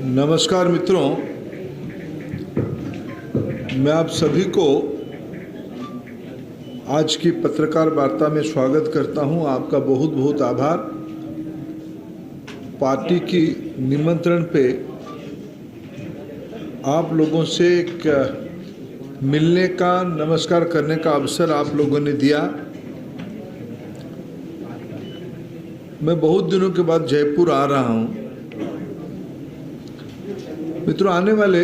नमस्कार मित्रों, मैं आप सभी को आज की पत्रकार वार्ता में स्वागत करता हूं। आपका बहुत बहुत आभार। पार्टी की निमंत्रण पे आप लोगों से एक मिलने का, नमस्कार करने का अवसर आप लोगों ने दिया। मैं बहुत दिनों के बाद जयपुर आ रहा हूं। मित्रों, आने वाले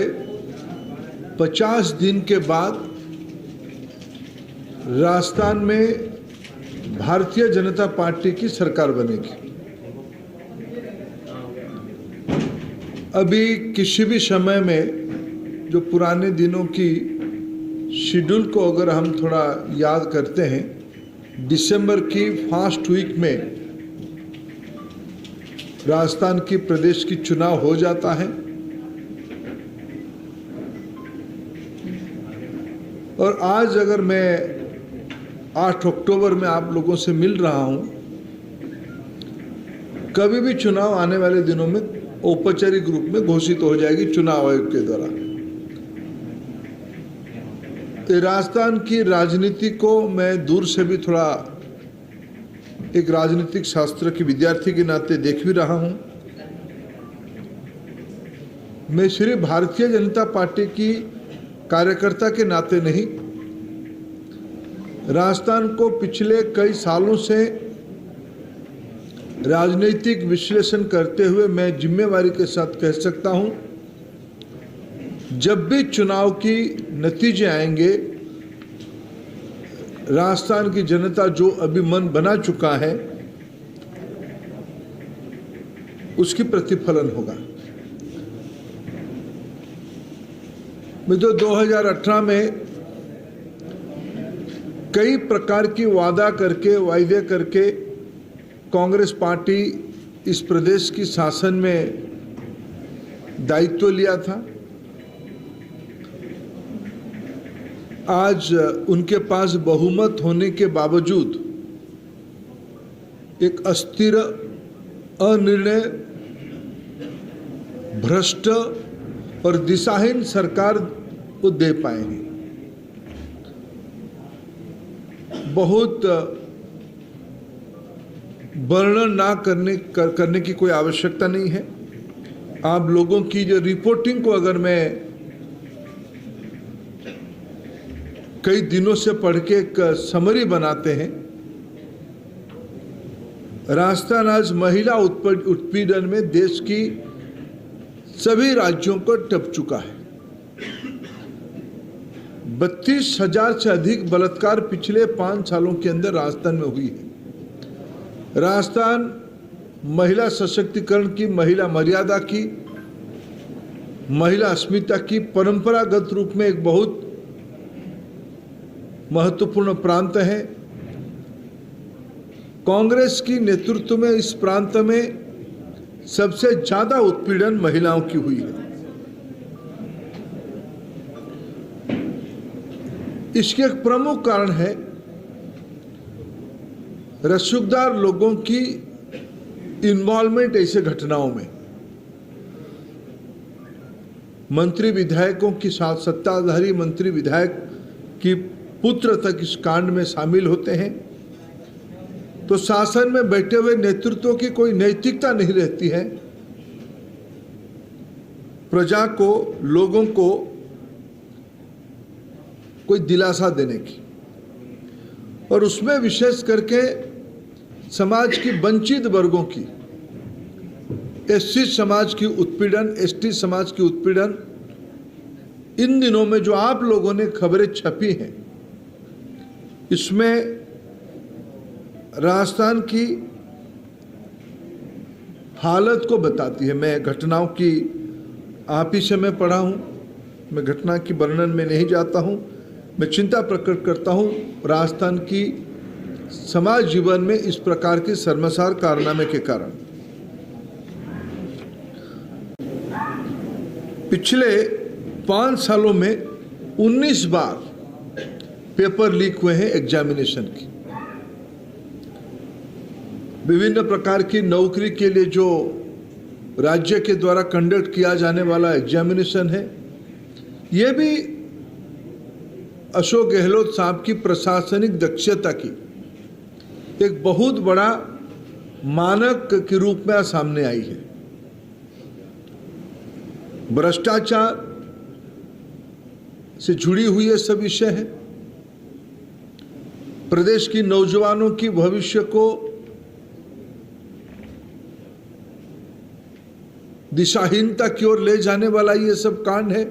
50 दिन के बाद राजस्थान में भारतीय जनता पार्टी की सरकार बनेगी। अभी किसी भी समय में जो पुराने दिनों की शेड्यूल को अगर हम थोड़ा याद करते हैं, दिसंबर की फर्स्ट वीक में राजस्थान की प्रदेश की चुनाव हो जाता है और आज अगर मैं 8 अक्टूबर में आप लोगों से मिल रहा हूं, कभी भी चुनाव आने वाले दिनों में औपचारिक रूप में घोषित हो जाएगी चुनाव आयोग के द्वारा। राजस्थान की राजनीति को मैं दूर से भी थोड़ा एक राजनीतिक शास्त्र के विद्यार्थी के नाते देख भी रहा हूं। मैं सिर्फ भारतीय जनता पार्टी की कार्यकर्ता के नाते नहीं, राजस्थान को पिछले कई सालों से राजनीतिक विश्लेषण करते हुए मैं जिम्मेवारी के साथ कह सकता हूं, जब भी चुनाव की नतीजे आएंगे, राजस्थान की जनता जो अभी मन बना चुका है उसकी प्रतिफलन होगा। मित्रों, 2018 में कई प्रकार की वादे करके कांग्रेस पार्टी इस प्रदेश की शासन में दायित्व लिया था। आज उनके पास बहुमत होने के बावजूद एक अस्थिर, अनिर्णय, भ्रष्ट और दिशाहीन सरकार को दे पाए हैं। बहुत वर्णन ना करने की कोई आवश्यकता नहीं है। आप लोगों की जो रिपोर्टिंग को अगर मैं कई दिनों से पढ़ के एक समरी बनाते हैं, राजस्थान आज महिला उत्पीड़न में देश की सभी राज्यों को टप चुका है। 32,000 से अधिक बलात्कार पिछले 5 सालों के अंदर राजस्थान में हुई है। राजस्थान महिला सशक्तिकरण की, महिला मर्यादा की, महिला अस्मिता की परंपरागत रूप में एक बहुत महत्वपूर्ण प्रांत है। कांग्रेस की नेतृत्व में इस प्रांत में सबसे ज्यादा उत्पीड़न महिलाओं की हुई है। इसके एक प्रमुख कारण है रसूखदार लोगों की इन्वॉल्वमेंट ऐसे घटनाओं में। मंत्री विधायकों की साथ सत्ताधारी मंत्री विधायक की पुत्र तक इस कांड में शामिल होते हैं, तो शासन में बैठे हुए नेतृत्व की कोई नैतिकता नहीं रहती है प्रजा को, लोगों को कोई दिलासा देने की। और उसमें विशेष करके समाज की वंचित वर्गों की, एससी समाज की उत्पीड़न, एसटी समाज की उत्पीड़न, इन दिनों में जो आप लोगों ने खबरें छपी हैं, इसमें राजस्थान की हालत को बताती है। मैं घटनाओं की आप ही से मैं पढ़ा हूँ, मैं घटना की वर्णन में नहीं जाता हूँ। मैं चिंता प्रकट करता हूँ राजस्थान की समाज जीवन में इस प्रकार के शर्मसार कारनामे के कारण। पिछले 5 सालों में 19 बार पेपर लीक हुए हैं एग्जामिनेशन की। विभिन्न प्रकार की नौकरी के लिए जो राज्य के द्वारा कंडक्ट किया जाने वाला एग्जामिनेशन है, ये भी अशोक गहलोत साहब की प्रशासनिक दक्षता की एक बहुत बड़ा मानक के रूप में सामने आई है। भ्रष्टाचार से जुड़ी हुई ये सब विषय है। प्रदेश की नौजवानों की भविष्य को दिशाहीनता की ओर ले जाने वाला ये सब कांड है।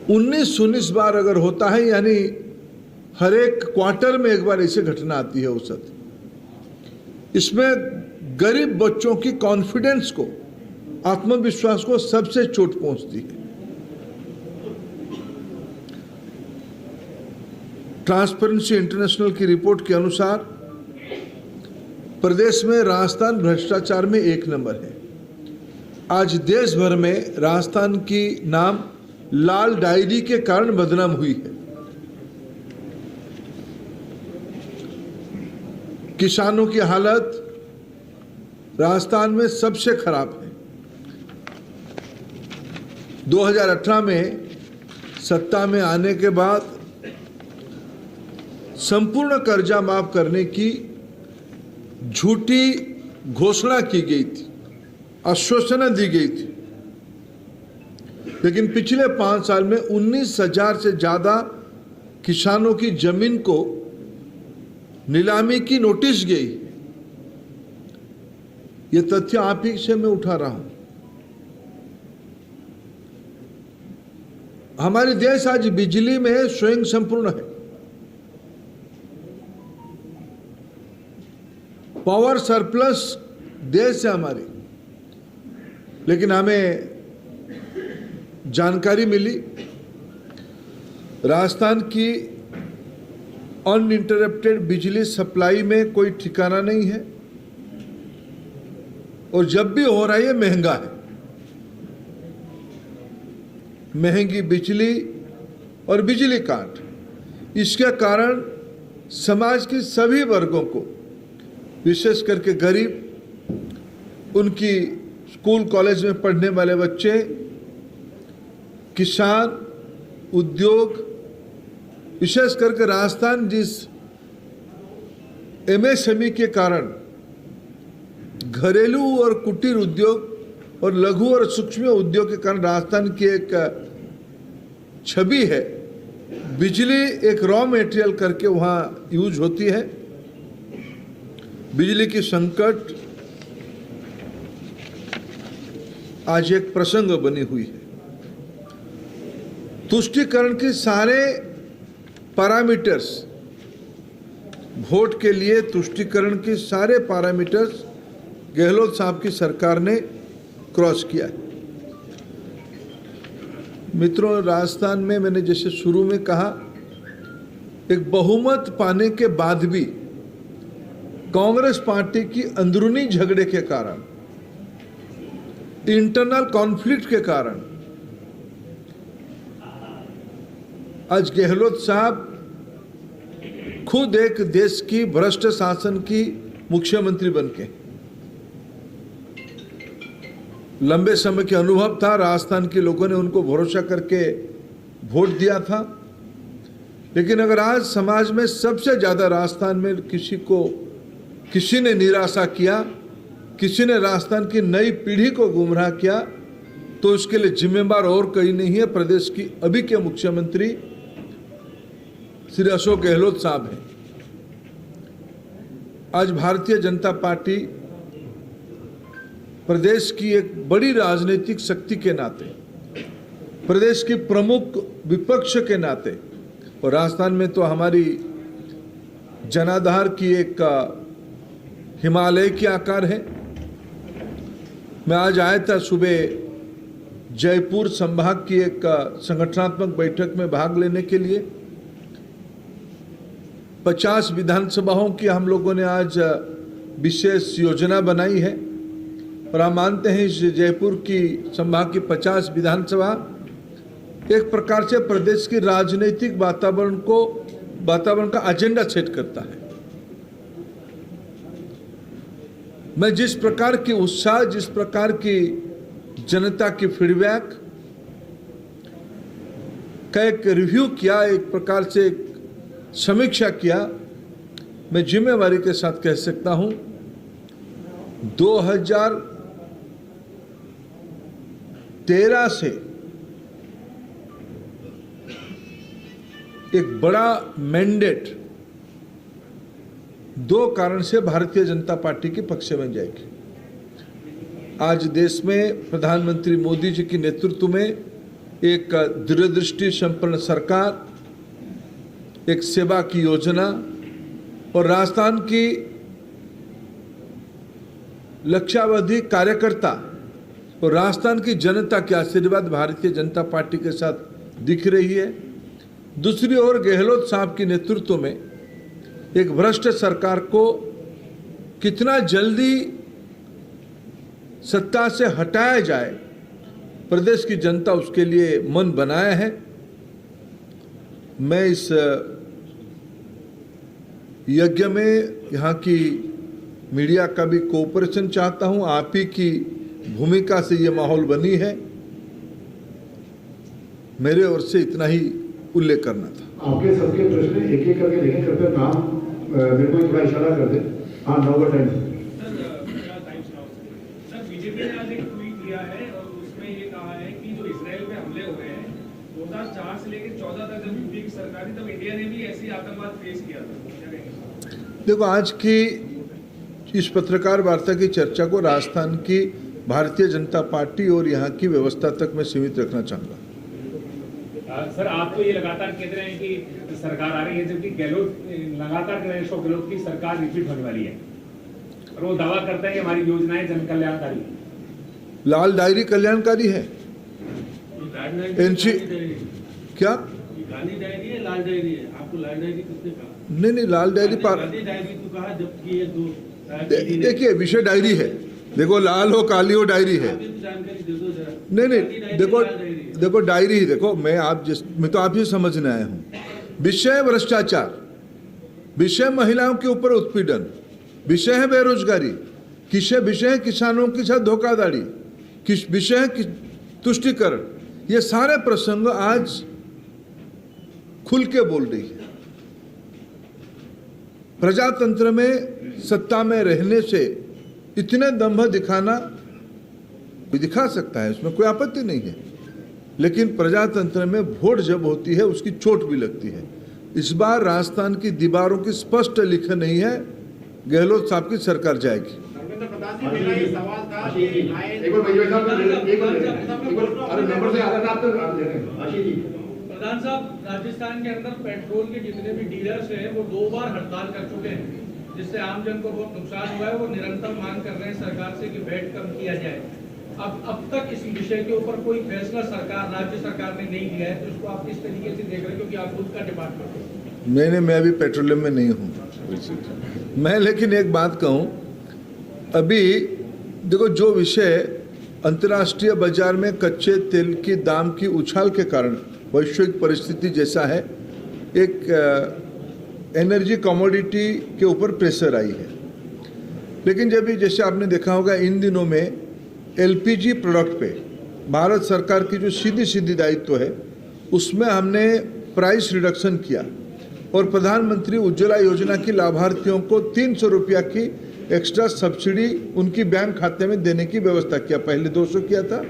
19 बार अगर होता है, यानी हर एक क्वार्टर में एक बार ऐसी घटना आती है औसत। इसमें गरीब बच्चों की कॉन्फिडेंस को, आत्मविश्वास को सबसे चोट पहुंचती है। ट्रांसपेरेंसी इंटरनेशनल की रिपोर्ट के अनुसार प्रदेश में राजस्थान भ्रष्टाचार में 1 नंबर है। आज देश भर में राजस्थान की नाम लाल डायरी के कारण बदनाम हुई है। किसानों की हालत राजस्थान में सबसे खराब है। 2018 में सत्ता में आने के बाद संपूर्ण कर्जा माफ करने की झूठी घोषणा की गई थी, आश्वासन दी गई थी, लेकिन पिछले 5 साल में 19,000 से ज्यादा किसानों की जमीन को नीलामी की नोटिस गई। ये तथ्य आप ही से मैं उठा रहा हूं। हमारे देश आज बिजली में स्वयं संपूर्ण है। पावर सरप्लस देश है हमारी, लेकिन हमें जानकारी मिली राजस्थान की अनइंटरप्टेड बिजली सप्लाई में कोई ठिकाना नहीं है, और जब भी हो रहा है महंगा है। महंगी बिजली और बिजली काट, इसके कारण समाज के सभी वर्गों को, विशेष करके गरीब, उनकी स्कूल कॉलेज में पढ़ने वाले बच्चे, किसान, उद्योग, विशेष करके राजस्थान जिस एमएसएमई के कारण घरेलू और कुटीर उद्योग और लघु और सूक्ष्म उद्योग के कारण राजस्थान की एक छवि है। बिजली एक रॉ मटेरियल करके वहां यूज होती है। बिजली की संकट आज एक प्रसंग बनी हुई है। तुष्टीकरण के सारे पैरामीटर्स, वोट के लिए तुष्टीकरण के सारे पैरामीटर्स गहलोत साहब की सरकार ने क्रॉस किया है। मित्रों, राजस्थान में मैंने जैसे शुरू में कहा, एक बहुमत पाने के बाद भी कांग्रेस पार्टी की अंदरूनी झगड़े के कारण, इंटरनल कॉन्फ्लिक्ट के कारण आज गहलोत साहब खुद एक देश की भ्रष्ट शासन की मुख्यमंत्री बनके, लंबे समय के अनुभव था, राजस्थान के लोगों ने उनको भरोसा करके वोट दिया था। लेकिन अगर आज समाज में सबसे ज्यादा राजस्थान में किसी ने निराशा किया, किसी ने राजस्थान की नई पीढ़ी को गुमराह किया, तो उसके लिए जिम्मेदार और कोई नहीं है, प्रदेश की अभी के मुख्यमंत्री श्री अशोक गहलोत साहब हैं। आज भारतीय जनता पार्टी प्रदेश की एक बड़ी राजनीतिक शक्ति के नाते, प्रदेश की प्रमुख विपक्ष के नाते, और राजस्थान में तो हमारी जनाधार की एक हिमालय के आकार है। मैं आज आया था सुबह जयपुर संभाग की एक संगठनात्मक बैठक में भाग लेने के लिए। 50 विधानसभाओं की हम लोगों ने आज विशेष योजना बनाई है, और हम मानते हैं इस जयपुर की संभाग की 50 विधानसभा एक प्रकार से प्रदेश की राजनीतिक वातावरण का एजेंडा सेट करता है। मैं जिस प्रकार की उत्साह, जिस प्रकार की जनता की फीडबैक का एक रिव्यू किया, एक प्रकार से एक समीक्षा किया, मैं जिम्मेवारी के साथ कह सकता हूं 2013 से एक बड़ा मैंडेट दो कारण से भारतीय जनता पार्टी के पक्ष में जाएगी। आज देश में प्रधानमंत्री मोदी जी के नेतृत्व में एक दूरदृष्टि संपन्न सरकार, एक सेवा की योजना और राजस्थान की लक्ष्यावधि कार्यकर्ता और राजस्थान की जनता के आशीर्वाद भारतीय जनता पार्टी के साथ दिख रही है। दूसरी ओर गहलोत साहब के नेतृत्व में एक भ्रष्ट सरकार को कितना जल्दी सत्ता से हटाया जाए, प्रदेश की जनता उसके लिए मन बनाया है। मैं इस यज्ञ में यहाँ की मीडिया का भी कोऑपरेशन चाहता हूँ। आप ही की भूमिका से ये माहौल बनी है। मेरे ओर से इतना ही उल्लेख करना था। आपके सबके प्रश्न एक एक करके लेंगे। कृपया नाम मेरे को थोड़ा इशारा कर दे। हाँ, नौ टाइम। सर, बीजेपी ने आज एक ट्वीट किया है और उसमें ये कहा है कि जो इजराइल पे हमले हो गए हैं 2004 से लेकर 14 तक जब यूपी की सरकार थी तब इंडिया ने भी ऐसी आतंकवाद फेस किया था। देखो, आज की इस पत्रकार वार्ता की चर्चा को राजस्थान की भारतीय जनता पार्टी और यहाँ की व्यवस्था तक मैं सीमित रखना चाहूँगा। सर, आप तो ये लगातार कह रहे हैं कि सरकार आ रही है, जबकि गहलोत लगातार कह रहे हैं अशोक गहलोत की सरकार रिपीट होने वाली है और वो दावा करता है कि हमारी योजनाएं जन कल्याणकारी। लाल डायरी कल्याणकारी है। एनसी क्या गांधी डायरी है, लाल डायरी है? आपको लाल डायरी किसने कहा? नहीं, लाल डायरी गांधी डायरी तो कहा, जबकि ये दो देखिए विषय डायरी है। देखो, लाल हो काली हो डायरी है। जानकारी दे दो जरा। नहीं, देखो डायरी ही देखो। मैं तो आप ही समझने आया हूँ। विषय भ्रष्टाचार, विषय महिलाओं के ऊपर उत्पीड़न, विषय है बेरोजगारी, विषय है किसानों के साथ धोखाधड़ी, विषय है तुष्टीकरण। ये सारे प्रसंग आज खुल के बोल रही है। प्रजातंत्र में सत्ता में रहने से इतने दंभ दिखाना भी दिखा सकता है, इसमें कोई आपत्ति नहीं है, लेकिन प्रजातंत्र में वोट जब होती है उसकी चोट भी लगती है। इस बार राजस्थान की दीवारों की स्पष्ट लिखन नहीं है, गहलोत साहब की सरकार जाएगी। प्रधान साहब, राजस्थान के अंदर पेट्रोल के जितने भी डीलर्स हैं वो 2 बार हड़ताल कर चुके हैं, जिससे आम जन को बहुत नुकसान हुआ है। वो निरंतर मांग कर रहे हैं सरकार से कि वैट कम किया जाए। अब तक इस विषय के ऊपर कोई फैसला राज्य सरकार ने नहीं लिया है, तो इसको आप किस तरीके से देख रहे हैं, क्योंकि आप खुद का डिपार्टमेंट है? मैं अभी पेट्रोलियम में नहीं हूँ मैं, लेकिन एक बात कहूँ, अभी देखो जो विषय अंतर्राष्ट्रीय बाजार में कच्चे तेल की दाम की उछाल के कारण वैश्विक परिस्थिति जैसा है, एक एनर्जी कमोडिटी के ऊपर प्रेशर आई है। लेकिन जब भी जैसे आपने देखा होगा इन दिनों में एलपीजी प्रोडक्ट पे भारत सरकार की जो सीधी दायित्व है उसमें हमने प्राइस रिडक्शन किया और प्रधानमंत्री उज्ज्वला योजना की लाभार्थियों को 300 रुपया की एक्स्ट्रा सब्सिडी उनकी बैंक खाते में देने की व्यवस्था किया। पहले 200 किया था,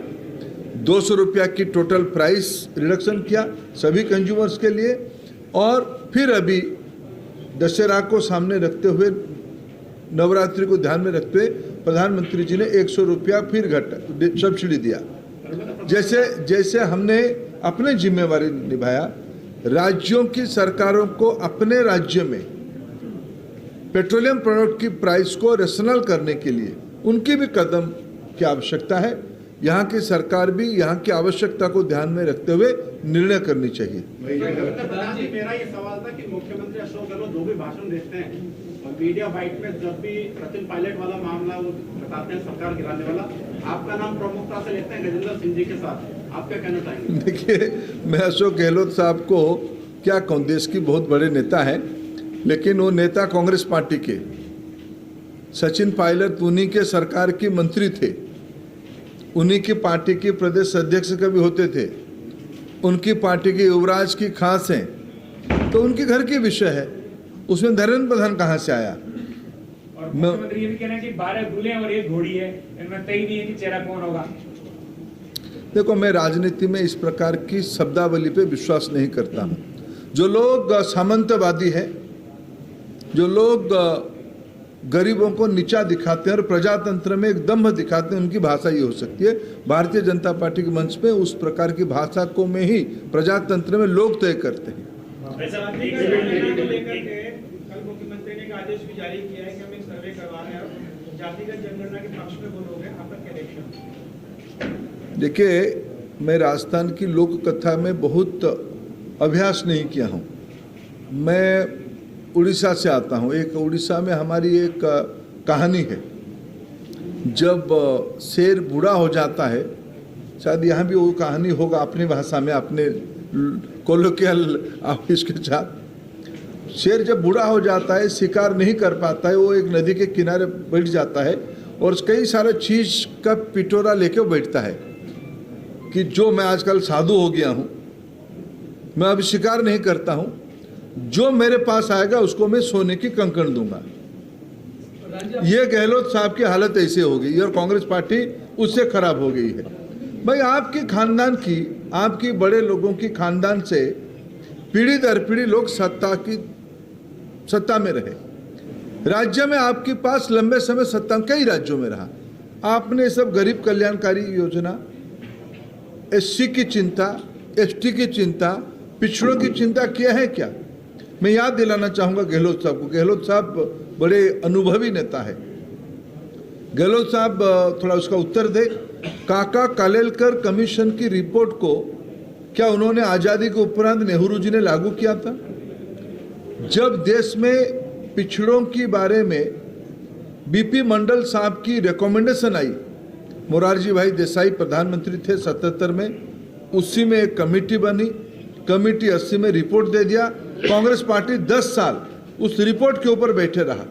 200 रुपया की टोटल प्राइस रिडक्शन किया सभी कंज्यूमर्स के लिए। और फिर अभी दशहरा को सामने रखते हुए, नवरात्रि को ध्यान में रखते हुए प्रधानमंत्री जी ने 100 रुपया फिर सब्सिडी दिया। जैसे हमने अपने जिम्मेवारी निभाया, राज्यों की सरकारों को अपने राज्य में पेट्रोलियम प्रोडक्ट की प्राइस को रेशनल करने के लिए उनकी भी कदम की आवश्यकता है। यहाँ की सरकार भी यहाँ की आवश्यकता को ध्यान में रखते हुए निर्णय करनी चाहिए। मेरा ये सवाल था कि मुख्यमंत्री अशोक गहलोत जो भी भाषण देते हैं और मीडिया बाइट में जब भी सचिन पायलट वाला मामला वो बताते हैं सरकार गिराने वाला, आपका नाम प्रमुखता से लेते हैं गजेंद्र सिंह जी के साथ, आप क्या कहना चाहेंगे? देखिए, मैं अशोक गहलोत साहब को क्या कहूँ, देश की बहुत बड़े नेता हैं, लेकिन वो नेता कांग्रेस पार्टी के सचिन पायलट उन्हीं के सरकार के मंत्री थे, उन्हीं की पार्टी के प्रदेश अध्यक्ष कभी होते थे, उनकी पार्टी के युवराज की खास हैं, तो उनके घर के विषय है, उसमें धर्मेंद्र प्रधान कहाँ से आया? और मुख्यमंत्री ये भी कह रहे हैं कि 12 दूल्हे और 1 घोड़ी है, इनमें तय नहीं है कि चेहरा कौन होगा। देखो, मैं राजनीति में इस प्रकार की शब्दावली पे विश्वास नहीं करता हूँ। जो लोग सामंतवादी हैं, जो लोग गरीबों को नीचा दिखाते हैं और प्रजातंत्र में एक दम्भ दिखाते हैं, उनकी भाषा ये हो सकती है। भारतीय जनता पार्टी के मंच पे उस प्रकार की भाषा को में ही प्रजातंत्र में लोग तय करते हैं। कल मुख्यमंत्री ने एक आदेश भी जारी किया है कि हम एक सर्वे करवा रहे हैं, जातिगत जनगणना के पक्ष में बोलोगे, आपका क्या रिएक्शन? देखिए, मैं राजस्थान की लोक कथा में बहुत अभ्यास नहीं किया हूँ। मैं उड़ीसा से आता हूँ। एक उड़ीसा में हमारी एक कहानी है, जब शेर बूढ़ा हो जाता है, शायद यहाँ भी वो कहानी होगा अपनी भाषा में, अपने कोलोकियल इसके साथ। शेर जब बूढ़ा हो जाता है, शिकार नहीं कर पाता है, वो एक नदी के किनारे बैठ जाता है और कई सारे चीज का पिटोरा लेके बैठता है कि जो मैं आजकल साधु हो गया हूँ, मैं अब शिकार नहीं करता हूँ, जो मेरे पास आएगा उसको मैं सोने की कंकण दूंगा। ये गहलोत साहब की हालत ऐसे हो गई और कांग्रेस पार्टी उससे खराब हो गई है। भाई, आपके खानदान की, आपकी बड़े लोगों की खानदान से पीढ़ी दर पीढ़ी लोग सत्ता में रहे। राज्य में आपके पास लंबे समय सत्ता कई राज्यों में रहा। आपने सब गरीब कल्याणकारी योजना, एससी की चिंता, एसटी की चिंता, पिछड़ों की चिंता किया है क्या? मैं याद दिलाना चाहूंगा गहलोत साहब को। गहलोत साहब बड़े अनुभवी नेता है। गहलोत साहब थोड़ा उसका उत्तर दे। काका कालेलकर कमीशन की रिपोर्ट को क्या उन्होंने आज़ादी के उपरांत नेहरू जी ने लागू किया था? जब देश में पिछड़ों के बारे में बीपी मंडल साहब की रिकमेंडेशन आई, मोरारजी भाई देसाई प्रधानमंत्री थे 77 में, उसी में एक कमेटी बनी, कमेटी 80 में रिपोर्ट दे दिया। कांग्रेस पार्टी 10 साल उस रिपोर्ट के ऊपर बैठे रहा।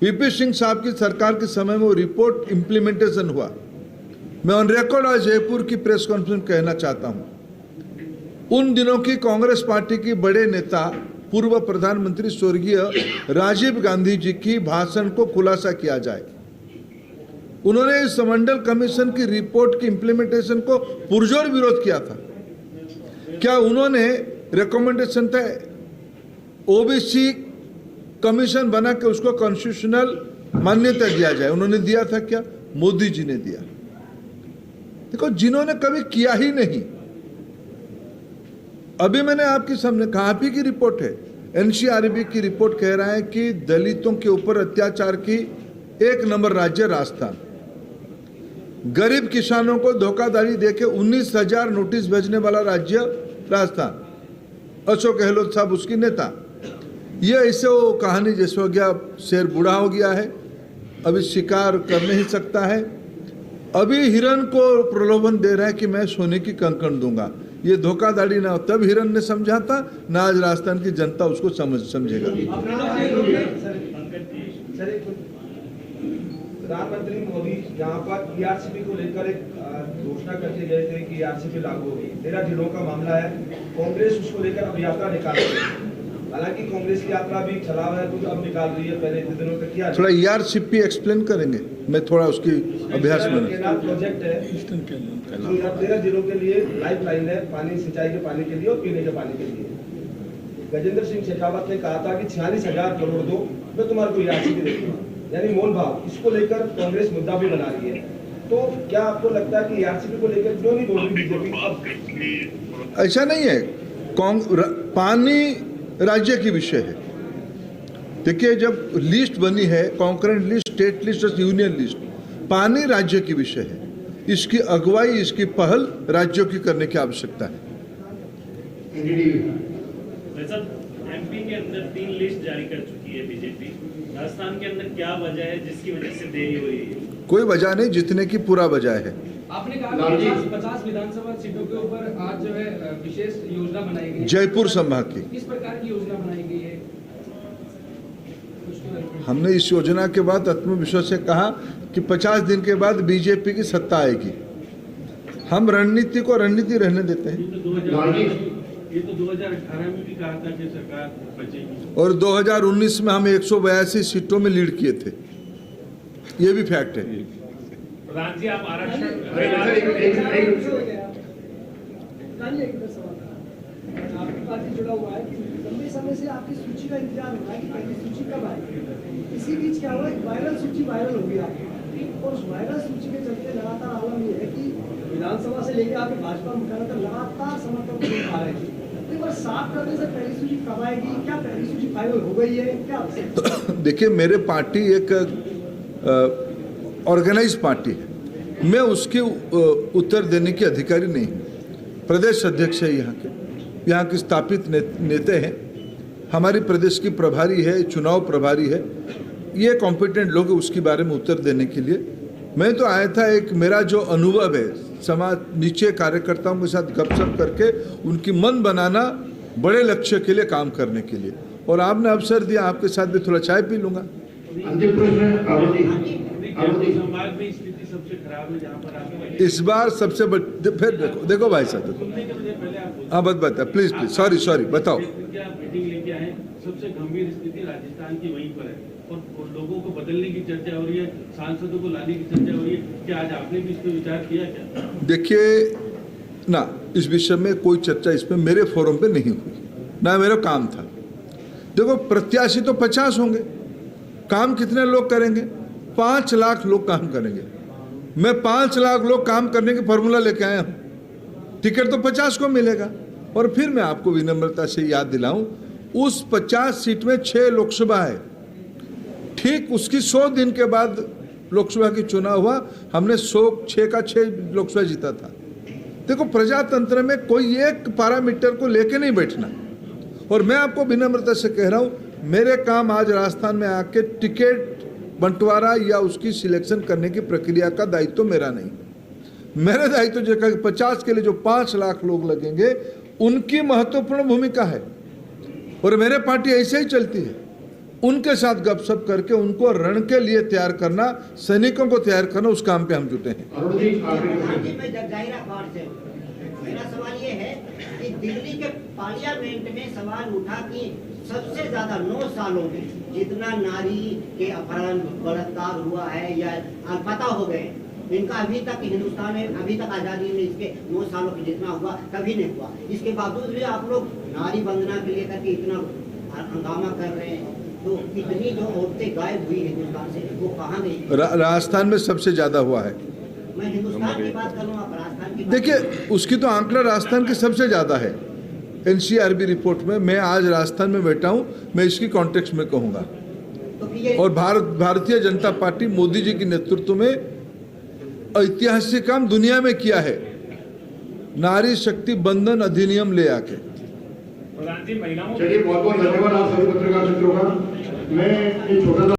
वीपी सिंह साहब की सरकार के समय में वो रिपोर्ट इम्प्लीमेंटेशन हुआ। मैं ऑन रिकॉर्ड आज जयपुर की प्रेस कॉन्फ्रेंस कहना चाहता हूं, उन दिनों की कांग्रेस पार्टी की बड़े नेता पूर्व प्रधानमंत्री स्वर्गीय राजीव गांधी जी की भाषण को खुलासा किया जाए। उन्होंने इस मंडल कमीशन की रिपोर्ट की इम्प्लीमेंटेशन को पुरजोर विरोध किया था। क्या उन्होंने रिकमेंडेशन था ओबीसी कमीशन बना के उसको कॉन्स्टिट्यूशनल मान्यता दिया जाए, उन्होंने दिया था क्या? मोदी जी ने दिया। देखो, जिन्होंने कभी किया ही नहीं। अभी मैंने आपके सामने कहा, आप ही की रिपोर्ट है, एनसीआरबी की रिपोर्ट कह रहा है कि दलितों के ऊपर अत्याचार की 1 नंबर राज्य राजस्थान। गरीब किसानों को धोखाधड़ी देके 19,000 नोटिस भेजने वाला राज्य राजस्थान। अशोक गहलोत साहब उसकी नेता। ये ऐसे वो कहानी जैसे हो गया, शेर बूढ़ा हो गया है, अभी शिकार कर नहीं सकता है, अभी हिरन को प्रलोभन दे रहा है कि मैं सोने की कंकण दूंगा। ये धोखाधड़ी ना तब हिरन ने समझा था, ना आज राजस्थान की जनता उसको समझेगा। प्रधानमंत्री मोदी यहाँ पर ईआरसीपी को लेकर एक घोषणा करके गए थे कि ईआरसीपी लागू होगी। 13 जिलों का मामला है, कांग्रेस उसको लेकर अब यात्रा निकाल रही है। हालांकि कांग्रेस की यात्रा भी चला हुआ है, तो अब निकाल रही है, पहले इतने दिनों तक किया। थोड़ा ईआरसीपी एक्सप्लेन करेंगे, मैं थोड़ा उसकी अभ्यास में। प्रोजेक्ट है 13 जिलों के लिए, लाइफ लाइन है, पानी, सिंचाई के पानी के लिए और पीने के पानी के लिए। गजेंद्र सिंह शेखावत ने कहा था कि 46,000 करोड़ दो, मैं तुम्हारे को ईआरसीपी देता, यानी मोल भाव। इसको लेकर कांग्रेस मुद्दा भी बना रही है। तो क्या आपको लगता है कि ईआरसीपी को लेकर क्यों नहीं बोल रही बीजेपी? ऐसा नहीं है, पानी राज्य की विषय है। देखिए, जब लिस्ट बनी है, कॉन्करेंट लिस्ट, स्टेट लिस्ट और यूनियन लिस्ट, पानी राज्य की विषय है। इसकी अगुवाई, इसकी पहल राज्यों की करने की आवश्यकता है। एमपी के अंदर 3 लिस्ट जारी कर चुकी है बीजेपी, राजस्थान के अंदर क्या वजह है जिसकी वजह से देरी हुई है? कोई वजह नहीं, जितने की पूरा वजह है। आपने कहा कि 50 विधानसभा सीटों के ऊपर आज जो है विशेष योजना बनाई गई है, जयपुर संभाग की। किस प्रकार की योजना बनाई गई है? हमने इस योजना के बाद आत्मविश्वास से कहा कि 50 दिन के बाद बीजेपी की सत्ता आएगी। हम रणनीति को रणनीति रहने देते हैं। ये तो 2018 में भी कहा था कि सरकार बचेगी, और 2019 में हम 182 सीटों में लीड किए थे, ये भी फैक्ट है। प्रधान जी आप आरक्षण आपकी पार्टी जुड़ा हुआ है कि लंबे समय से आपकी सूची का इंतजार हो रहा है कि पहली सूची कब आएगी। इसी बीच क्या हुआ, वायरल सूची वायरल हो गई आपकी, और उस वायरल सूची के चलते लगातार आलम ये है कि विधानसभा से लेकर आपके भाजपा मुख्यालय तक लगातार समर्थन नहीं पा रहे हैं। एक बार साफ करने से पहली सूची कब आएगी, क्या पहली सूची फाइनल हो गई है क्या? देखिए, मेरे पार्टी एक ऑर्गेनाइज पार्टी है, मैं उसके उत्तर देने की अधिकारी नहीं हूँ। प्रदेश अध्यक्ष है यहाँ के स्थापित नेता हैं, हमारी प्रदेश की प्रभारी है, चुनाव प्रभारी है, ये कॉम्पिटेंट लोग हैं उसके बारे में उत्तर देने के लिए। मैं तो आया था, एक मेरा जो अनुभव है समाज नीचे कार्यकर्ताओं के साथ गपशप करके उनकी मन बनाना, बड़े लक्ष्य के लिए काम करने के लिए, और आपने अवसर दिया, आपके साथ भी थोड़ा चाय पी लूँगा। अंतिम प्रश्न समाज में स्थिति सबसे खराब है जहाँ पर आप इस बार सबसे फिर देखो भाई साहब, हाँ बता प्लीज सॉरी बताओ। क्या मीटिंग लेके आए, सबसे गंभीर स्थिति राजस्थान की वहीं पर है, और लोगों को बदलने की चर्चा हो रही है, सांसदों को लाने की चर्चा हो रही है। क्या आज आपने भी इस पर विचार किया क्या? देखिए ना, इस विषय में कोई चर्चा इसमें मेरे फोरम पे नहीं हुई, ना मेरा काम था। देखो, प्रत्याशी तो 50 होंगे, काम कितने लोग करेंगे? 5 लाख लोग काम करेंगे। मैं 5 लाख लोग काम करने की फॉर्मूला लेके आया हूँ, टिकट तो 50 को मिलेगा। और फिर मैं आपको विनम्रता से याद दिलाऊं, उस 50 सीट में 6 लोकसभा है, ठीक उसकी 100 दिन के बाद लोकसभा की चुनाव हुआ, हमने 6 का 6 लोकसभा जीता था। देखो, प्रजातंत्र में कोई एक पैरामीटर को लेके नहीं बैठना, और मैं आपको विनम्रता से कह रहा हूं, मेरे काम आज राजस्थान में आके टिकट बंटवारा या उसकी सिलेक्शन करने की प्रक्रिया का दायित्व मेरा नहीं। मेरा दायित्व जो 50 के लिए जो 5 लाख लोग लगेंगे, उनकी महत्वपूर्ण भूमिका है, और मेरे पार्टी ऐसे ही चलती है। उनके साथ गपशप करके उनको रण के लिए तैयार करना, सैनिकों को तैयार करना, उस काम पे हम जुटे हैं। मेरा सवाल ये है कि दिल्ली के पार्लियामेंट में सवाल उठा कि सबसे ज्यादा 9 सालों में जितना नारी के अपहरण बलात्कार हुआ है या पता हो गए, इनका अभी तक हिंदुस्तान में, अभी तक आजादी में इसके 9 सालों में जितना हुआ कभी नहीं हुआ। इसके बावजूद भी आप लोग नारी वंदना के लिए करके इतना हंगामा कर रहे हैं, तो इतनी जो औरतें गायब हुई हिंदुस्तान से, वो कहाँ गई? राजस्थान में सबसे ज्यादा हुआ है। मैं हिंदुस्तान की बात करूँ, आप राजस्थान की देखिए, उसकी तो आंकड़ा राजस्थान की सबसे ज्यादा है। एनसीआरबी रिपोर्ट में, मैं आज राजस्थान में बैठा हूं, मैं इसकी कॉन्टेक्स्ट में कहूंगा। और भारतीय जनता पार्टी मोदी जी के नेतृत्व में ऐतिहासिक काम दुनिया में किया है, नारी शक्ति बंधन अधिनियम ले आके। प्रधान जी, महिलाओं चलिए, बहुत बहुत धन्यवाद आप सभी पत्रकार मित्रों का। मैं एक छोटा सा